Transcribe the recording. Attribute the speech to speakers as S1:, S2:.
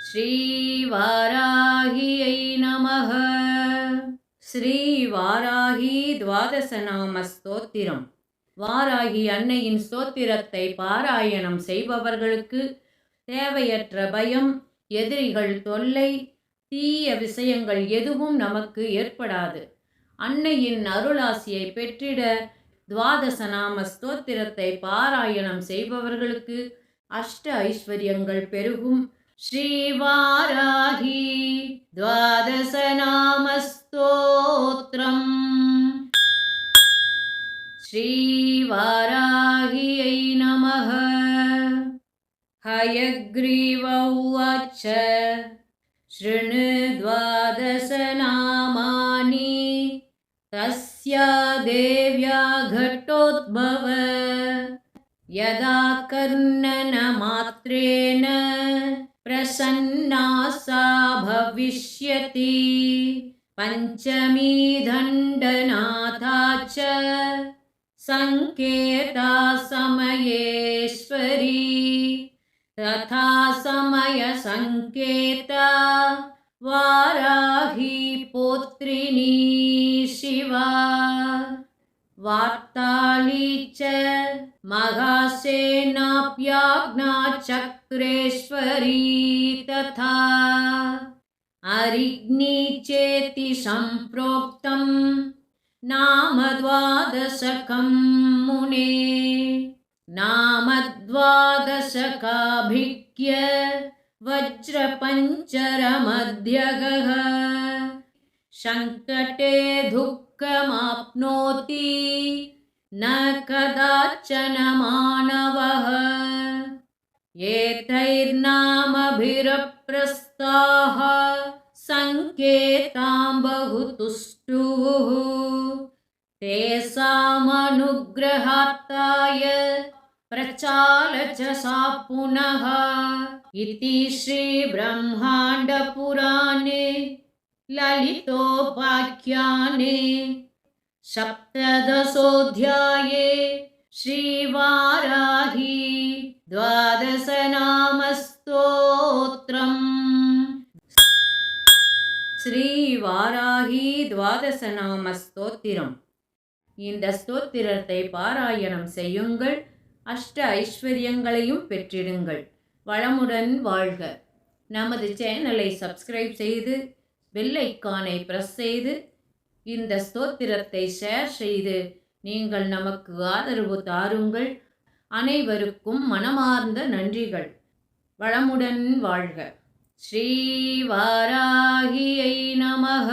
S1: श्रीवाराह्यै नमः। ஸ்ரீவாராகி துவாதசநாம ஸ்தோத்திரம். வாராகி அன்னையின் ஸ்தோத்திரத்தை பாராயணம் செய்பவர்களுக்கு தேவையற்ற பயம், எதிரிகள் தொல்லை, தீய விஷயங்கள் எதுவும் நமக்கு ஏற்படாது. அன்னையின் அருளாசியை பெற்றிட துவாதசநாம ஸ்தோத்திரத்தை பாராயணம் செய்பவர்களுக்கு அஷ்ட ஐஸ்வர்யங்கள் பெருகும். ஸ்ரீவாராகி துவாதசநாம ஸ்தோத்ரம். ஸ்ரீவாராஹியை நமः. ஹயக்ரீவ உவாச்ச ஸ்ருணு துவாதசநாமானி தஸ்யா தேவ்யா घटोद्भव யதா கர்ணன மாத்ரேன பிரசன்னா சா பவிஷ்யதி பஞ்சமீ தண்டநாதா ச சங்கேதா சமயேஸ்வரி ததா சமய சங்கேதா வாராஹி போத்ரிணி சிவா வார்த்தாளி ச மகாசேனாப்யாக்ஞா சக்ரேஸ்வரி ததா அரிக்னி சேதி சம்பிரோக்தம் நாம துவாதசகம் முனே நாமத்வாதசகாபிக்ய வஜ்ரபஞ்சரமத்யகः சங்கடே துக்கமாப்னோதி ந கதாச்சன மாணவः ஏதைர்நாமபிரப்ரஸ்தாः சங்கேதாம் பகுதுஷ்டுः தேசாமனுக்ரஹார்த்தாய பிரச்சாலச சா புனः இதி ஸ்ரீ பிரம்மாண்ட புராணே லலிதோபாக்யானே சப்ததசோऽध्याये ஸ்ரீவாராஹி துவாதசநாம ஸ்தோத்ரம். ஸ்ரீவாராஹி துவாதசநாம ஸ்தோத்திரம். இந்த ஸ்தோத்திரத்தை பாராயணம் செய்யுங்கள், அஷ்ட ஐஸ்வர்யங்களையும் பெற்றிடுங்கள், வளமுடன் வாழ்க. நமது சேனலை சப்ஸ்கிரைப் செய்து பெல் ஐக்கானை பிரஸ் செய்து இந்த ஸ்தோத்திரத்தை ஷேர் செய்து நீங்கள் நமக்கு ஆதரவு தாருங்கள். அனைவருக்கும் மனமார்ந்த நன்றிகள். வளமுடன் வாழ்க. ஸ்ரீவாராஹியை நமः.